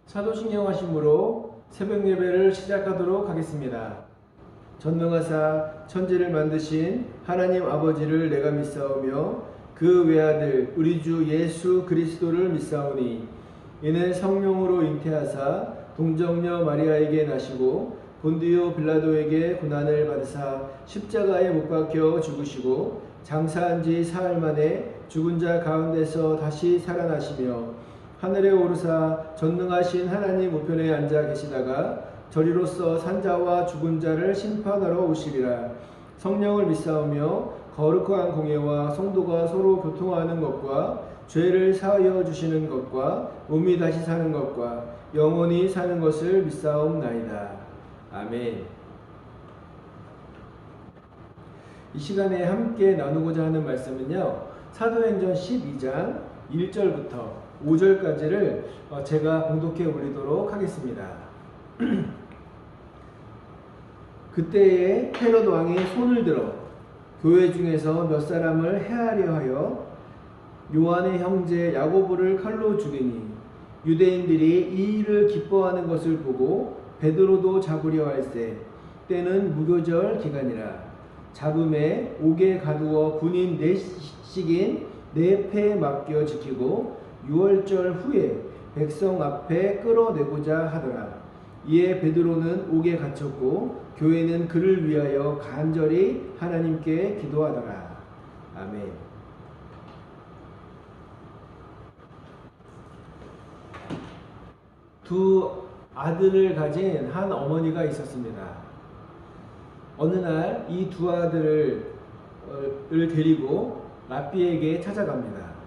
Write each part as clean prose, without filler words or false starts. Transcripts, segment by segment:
사도신경 하심으로 새벽 예배를 시작하도록 하겠습니다. 전능하사 천지를 만드신 하나님 아버지를 내가 믿사오며 그 외아들 우리 주 예수 그리스도를 믿사오니 이는 성령으로 잉태하사 동정녀 마리아에게 나시고 본디오 빌라도에게 고난을 받으사 십자가에 못 박혀 죽으시고 장사한 지 사흘 만에 죽은 자 가운데서 다시 살아나시며 하늘에 오르사 전능하신 하나님 우편에 앉아 계시다가 저리로서 산자와 죽은 자를 심판하러 오시리라. 성령을 믿사오며 거룩한 공예와 성도가 서로 교통하는 것과 죄를 사하여 주시는 것과 몸이 다시 사는 것과 영원히 사는 것을 믿사옵나이다. 아멘. 이 시간에 함께 나누고자 하는 말씀은요, 사도행전 12장 1절부터 5절까지를 제가 봉독해 올리도록 하겠습니다. 그때에 헤롯 왕이 손을 들어 교회 중에서 몇 사람을 해하려 하여 요한의 형제 야고보를 칼로 죽이니 유대인들이 이 일을 기뻐하는 것을 보고 베드로도 잡으려 할세. 때는 무교절 기간이라. 잡음에 옥에 가두어 군인 4씩인 4패에 맡겨 지키고 6월절 후에 백성 앞에 끌어내고자 하더라. 이에 베드로는 옥에 갇혔고 교회는 그를 위하여 간절히 하나님께 기도하더라. 아멘. 두 아들을 가진 한 어머니가 있었습니다. 어느 날 이 두 아들을 데리고 랍비에게 찾아갑니다.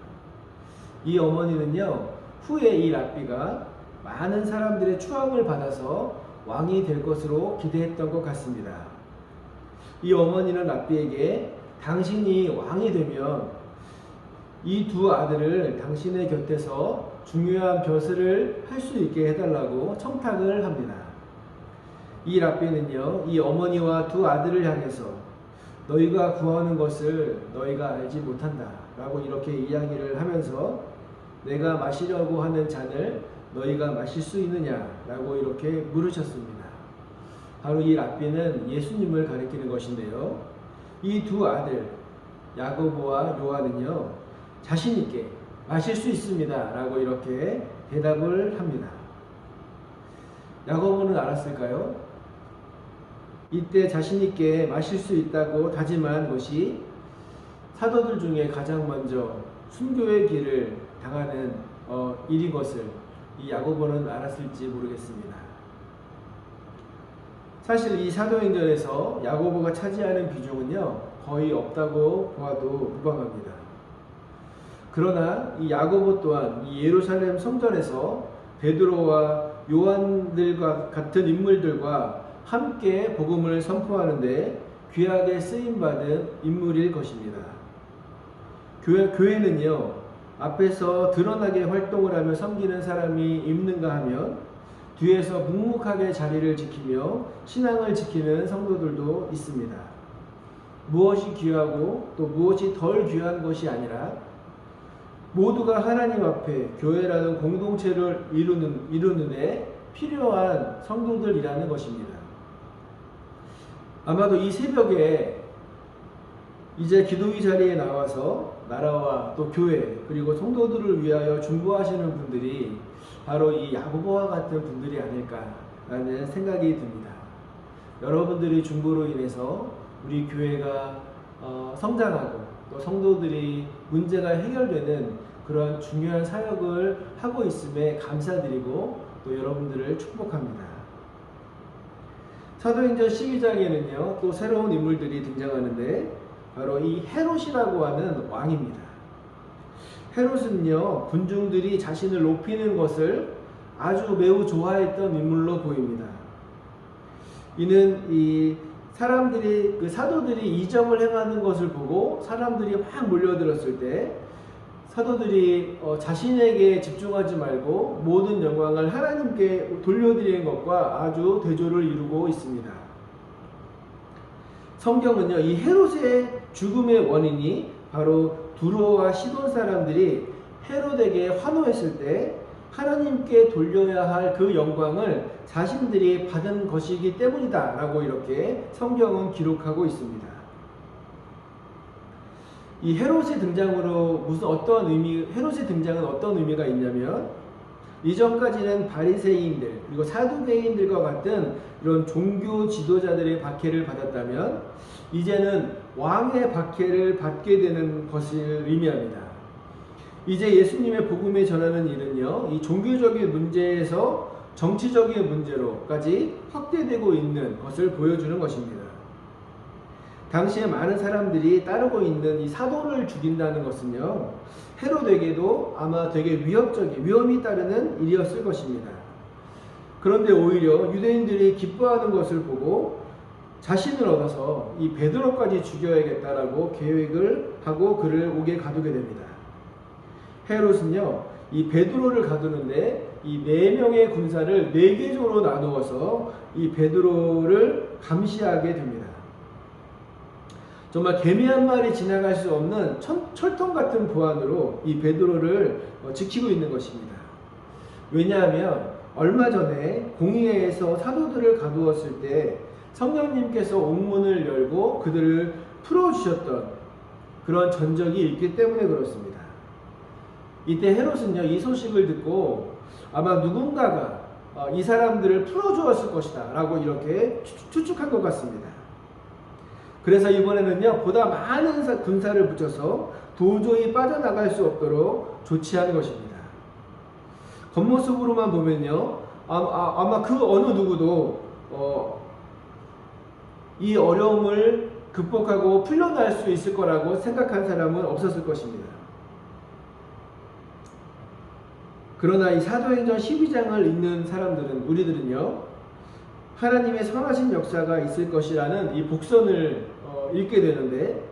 이 어머니는요, 후에 이 랍비가 많은 사람들의 추앙을 받아서 왕이 될 것으로 기대했던 것 같습니다. 이 어머니는 랍비에게 당신이 왕이 되면 이 두 아들을 당신의 곁에서 중요한 벼슬을 할 수 있게 해달라고 청탁을 합니다. 이 랍비는요, 이 어머니와 두 아들을 향해서 너희가 구하는 것을 너희가 알지 못한다 라고 이렇게 이야기를 하면서 내가 마시려고 하는 잔을 너희가 마실 수 있느냐 라고 이렇게 물으셨습니다. 바로 이 랍비는 예수님을 가리키는 것인데요, 이 두 아들 야고보와 요한은요 자신 있게 마실 수 있습니다 라고 이렇게 대답을 합니다. 야고보는 알았을까요? 이때 자신 있게 마실 수 있다고 다짐한 것이 사도들 중에 가장 먼저 순교의 길을 당하는 일인 것을 이 야고보는 알았을지 모르겠습니다. 사실 이 사도행전에서 야고보가 차지하는 비중은요 거의 없다고 보아도 무방합니다. 그러나 이 야고보 또한 이 예루살렘 성전에서 베드로와 요한들과 같은 인물들과 함께 복음을 선포하는데 귀하게 쓰임받은 인물일 것입니다. 교회는요 앞에서 드러나게 활동을 하며 섬기는 사람이 있는가 하면 뒤에서 묵묵하게 자리를 지키며 신앙을 지키는 성도들도 있습니다. 무엇이 귀하고 또 무엇이 덜 귀한 것이 아니라 모두가 하나님 앞에 교회라는 공동체를 이루는 데 필요한 성도들이라는 것입니다. 아마도 이 새벽에 이제 기도의 자리에 나와서 나라와 또 교회 그리고 성도들을 위하여 중보하시는 분들이 바로 이 야고보와 같은 분들이 아닐까라는 생각이 듭니다. 여러분들의 중보로 인해서 우리 교회가 성장하고 또 성도들이 문제가 해결되는 그런 중요한 사역을 하고 있음에 감사드리고 또 여러분들을 축복합니다. 사도행전 12장에는요 또 새로운 인물들이 등장하는데 바로 이 헤롯이라고 하는 왕입니다. 헤롯은요 군중들이 자신을 높이는 것을 아주 매우 좋아했던 인물로 보입니다. 이는 이 사람들이 사도들이 이적을 행하는 것을 보고 사람들이 확 몰려들었을 때 사도들이 자신에게 집중하지 말고 모든 영광을 하나님께 돌려드리는 것과 아주 대조를 이루고 있습니다. 성경은요 이 헤롯의 죽음의 원인이 바로 두로와 시돈 사람들이 헤롯에게 환호했을 때 하나님께 돌려야 할 그 영광을 자신들이 받은 것이기 때문이다 라고 이렇게 성경은 기록하고 있습니다. 이 헤롯의 등장으로 헤롯의 등장은 어떤 의미가 있냐면, 이전까지는 바리새인들 그리고 사두개인들과 같은 이런 종교 지도자들의 박해를 받았다면, 이제는 왕의 박해를 받게 되는 것을 의미합니다. 이제 예수님의 복음을 전하는 일은요, 이 종교적인 문제에서 정치적인 문제로까지 확대되고 있는 것을 보여주는 것입니다. 당시에 많은 사람들이 따르고 있는 이 사도를 죽인다는 것은요, 헤롯에게도 아마 되게 위험이 따르는 일이었을 것입니다. 그런데 오히려 유대인들이 기뻐하는 것을 보고 자신을 얻어서 이 베드로까지 죽여야겠다라고 계획을 하고 그를 옥에 가두게 됩니다. 헤롯은요, 이 베드로를 가두는데 이 4명의 군사를 4개조로 나누어서 이 베드로를 감시하게 됩니다. 정말 개미 한 마리 지나갈 수 없는 철통 같은 보안으로 이 베드로를 지키고 있는 것입니다. 왜냐하면 얼마 전에 공의회에서 사도들을 가두었을 때 성령님께서 옥문을 열고 그들을 풀어주셨던 그런 전적이 있기 때문에 그렇습니다. 이때 헤롯은요, 이 소식을 듣고 아마 누군가가 이 사람들을 풀어주었을 것이다 라고 이렇게 추측한 것 같습니다. 그래서 이번에는요, 보다 많은 군사를 붙여서 도저히 빠져나갈 수 없도록 조치하는 것입니다. 겉모습으로만 보면요, 아마 그 어느 누구도 이 어려움을 극복하고 풀려날 수 있을 거라고 생각한 사람은 없었을 것입니다. 그러나 이 사도행전 12장을 읽는 사람들은, 우리들은요, 하나님의 선하신 역사가 있을 것이라는 이 복선을 읽게 되는데,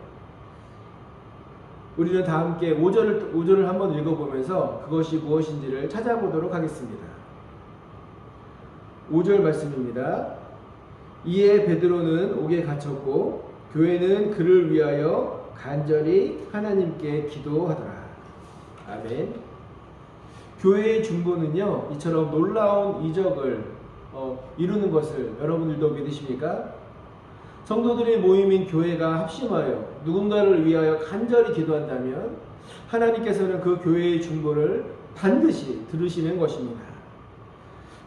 우리는 다 함께 5절을 한번 읽어보면서 그것이 무엇인지를 찾아보도록 하겠습니다. 5절 말씀입니다. 이에 베드로는 옥에 갇혔고 교회는 그를 위하여 간절히 하나님께 기도하더라. 아멘. 교회의 중보는요, 이처럼 놀라운 이적을 이루는 것을 여러분들도 믿으십니까? 성도들의 모임인 교회가 합심하여 누군가를 위하여 간절히 기도한다면 하나님께서는 그 교회의 중보를 반드시 들으시는 것입니다.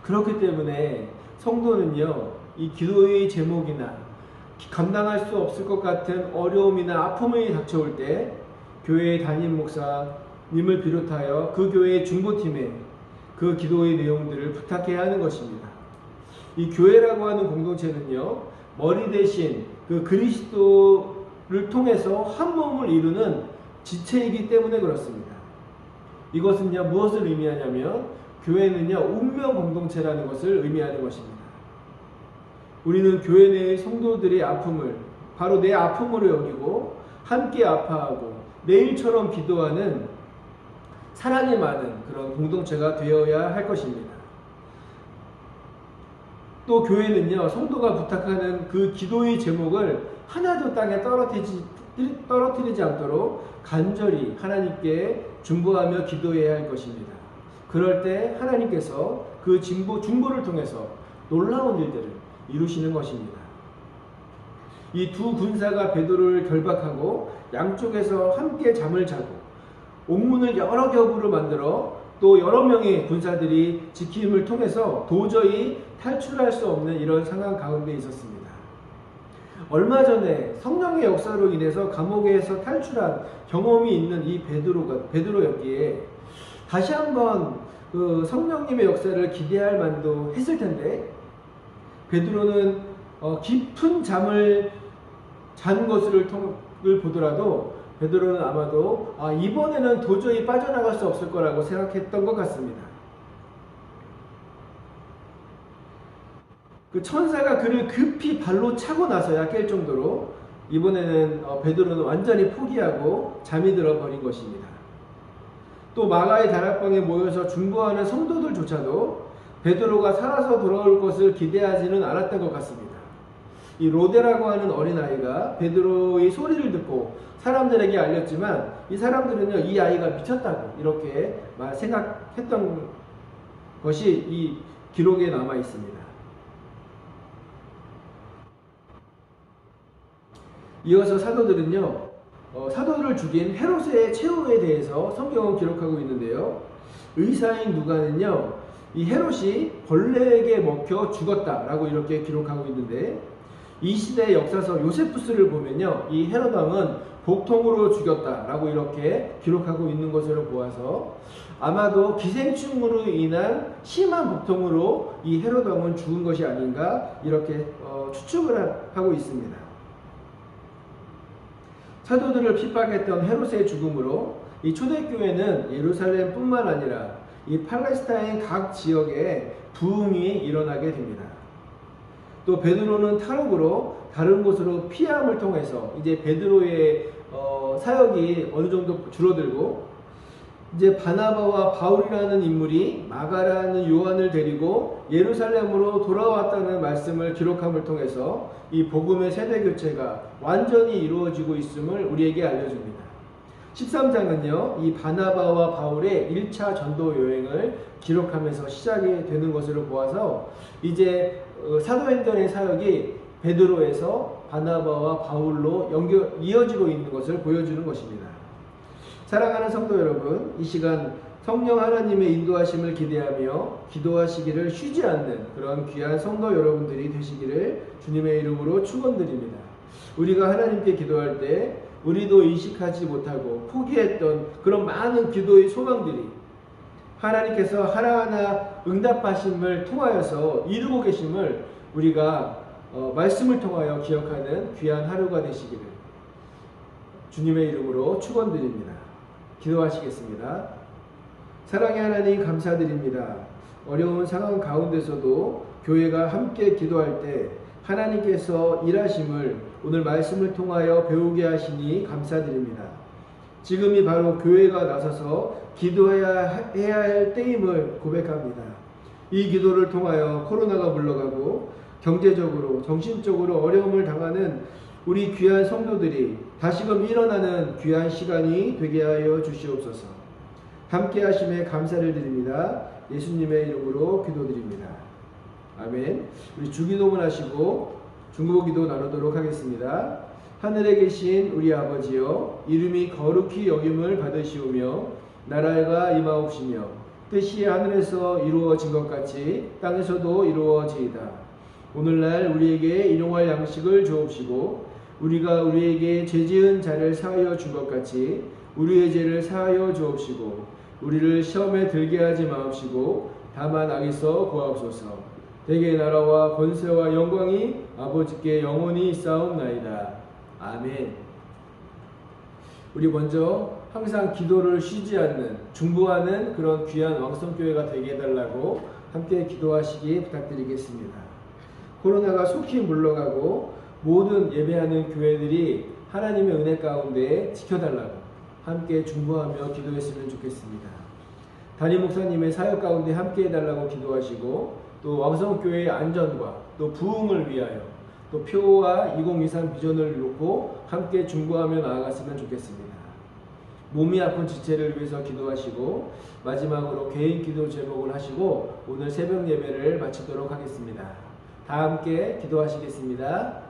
그렇기 때문에 성도는요, 이 기도의 제목이나 감당할 수 없을 것 같은 어려움이나 아픔이 닥쳐올 때 교회의 담임 목사님을 비롯하여 그 교회의 중보팀에 그 기도의 내용들을 부탁해야 하는 것입니다. 이 교회라고 하는 공동체는요, 머리 대신 그 그리스도를 통해서 한 몸을 이루는 지체이기 때문에 그렇습니다. 이것은요, 무엇을 의미하냐면 교회는요, 운명 공동체라는 것을 의미하는 것입니다. 우리는 교회 내의 성도들의 아픔을 바로 내 아픔으로 여기고 함께 아파하고 내일처럼 기도하는 사랑이 많은 그런 공동체가 되어야 할 것입니다. 또 교회는요, 성도가 부탁하는 그 기도의 제목을 하나도 땅에 떨어뜨리지 않도록 간절히 하나님께 중보하며 기도해야 할 것입니다. 그럴 때 하나님께서 그 중보를 통해서 놀라운 일들을 이루시는 것입니다. 이 두 군사가 베드로를 결박하고 양쪽에서 함께 잠을 자고 옥문을 여러 겹으로 만들어 또 여러 명의 군사들이 지킴을 통해서 도저히 탈출할 수 없는 이런 상황 가운데 있었습니다. 얼마 전에 성령의 역사로 인해서 감옥에서 탈출한 경험이 있는 이 베드로였기에 다시 한번 그 성령님의 역사를 기대할 만도 했을 텐데, 베드로는 깊은 잠을 잔 것을 보더라도 베드로는 아마도 이번에는 도저히 빠져나갈 수 없을 거라고 생각했던 것 같습니다. 그 천사가 그를 급히 발로 차고 나서야 깰 정도로 이번에는 베드로는 완전히 포기하고 잠이 들어 버린 것입니다. 또 마가의 다락방에 모여서 중보하는 성도들조차도 베드로가 살아서 돌아올 것을 기대하지는 않았던 것 같습니다. 이 로데라고 하는 어린아이가 베드로의 소리를 듣고 사람들에게 알렸지만 이 사람들은요, 이 아이가 미쳤다고 이렇게 생각했던 것이 이 기록에 남아 있습니다. 이어서 사도들은요, 사도를 죽인 헤롯의 최후에 대해서 성경은 기록하고 있는데요. 의사인 누가는요, 이 헤롯이 벌레에게 먹혀 죽었다라고 이렇게 기록하고 있는데, 이 시대 역사서 요세푸스를 보면요, 이 헤롯 왕은 복통으로 죽였다라고 이렇게 기록하고 있는 것으로 보아서 아마도 기생충으로 인한 심한 복통으로 이 헤롯 왕은 죽은 것이 아닌가 이렇게 추측을 하고 있습니다. 사도들을 핍박했던 헤롯의 죽음으로 이 초대교회는 예루살렘뿐만 아니라 이 팔레스타인 각 지역에 부흥이 일어나게 됩니다. 또 베드로는 탈옥으로 다른 곳으로 피함을 통해서 이제 베드로의 사역이 어느 정도 줄어들고, 이제 바나바와 바울이라는 인물이 마가라는 요한을 데리고 예루살렘으로 돌아왔다는 말씀을 기록함을 통해서 이 복음의 세대 교체가 완전히 이루어지고 있음을 우리에게 알려줍니다. 13장은요, 이 바나바와 바울의 1차 전도 여행을 기록하면서 시작이 되는 것으로 보아서 이제 사도행전의 사역이 베드로에서 바나바와 바울로 이어지고 있는 것을 보여주는 것입니다. 사랑하는 성도 여러분, 이 시간 성령 하나님의 인도하심을 기대하며 기도하시기를 쉬지 않는 그런 귀한 성도 여러분들이 되시기를 주님의 이름으로 축원드립니다. 우리가 하나님께 기도할 때 우리도 인식하지 못하고 포기했던 그런 많은 기도의 소망들이 하나님께서 하나하나 응답하심을 통하여서 이루고 계심을 우리가 말씀을 통하여 기억하는 귀한 하루가 되시기를 주님의 이름으로 축원드립니다. 기도하시겠습니다. 사랑의 하나님, 감사드립니다. 어려운 상황 가운데서도 교회가 함께 기도할 때 하나님께서 일하심을 오늘 말씀을 통하여 배우게 하시니 감사드립니다. 지금이 바로 교회가 나서서 기도해야 할 때임을 고백합니다. 이 기도를 통하여 코로나가 물러가고 경제적으로 정신적으로 어려움을 당하는 우리 귀한 성도들이 다시금 일어나는 귀한 시간이 되게 하여 주시옵소서. 함께 하심에 감사를 드립니다. 예수님의 이름으로 기도드립니다. 아멘. 우리 주기도문 하시고 중보기도 나누도록 하겠습니다. 하늘에 계신 우리 아버지여, 이름이 거룩히 여김을 받으시오며 나라가 임하옵시며 뜻이 하늘에서 이루어진 것 같이 땅에서도 이루어지이다. 오늘날 우리에게 일용할 양식을 주옵시고 우리가 우리에게 죄지은 자를 사하여 준 것 같이 우리의 죄를 사하여 주옵시고 우리를 시험에 들게 하지 마옵시고 다만 악에서 구하옵소서. 대개 나라와 권세와 영광이 아버지께 영원히 있사옵나이다. 아멘. 우리 먼저 항상 기도를 쉬지 않는 중보하는 그런 귀한 왕성교회가 되게 해달라고 함께 기도하시기 부탁드리겠습니다. 코로나가 속히 물러가고 모든 예배하는 교회들이 하나님의 은혜 가운데 지켜달라고 함께 중보하며 기도했으면 좋겠습니다. 담임 목사님의 사역 가운데 함께 해달라고 기도하시고 또 왕성교회의 안전과 또 부흥을 위하여 또 표와 2023 비전을 놓고 함께 중보하며 나아갔으면 좋겠습니다. 몸이 아픈 지체를 위해서 기도하시고 마지막으로 개인 기도 제목을 하시고 오늘 새벽 예배를 마치도록 하겠습니다. 다 함께 기도하시겠습니다.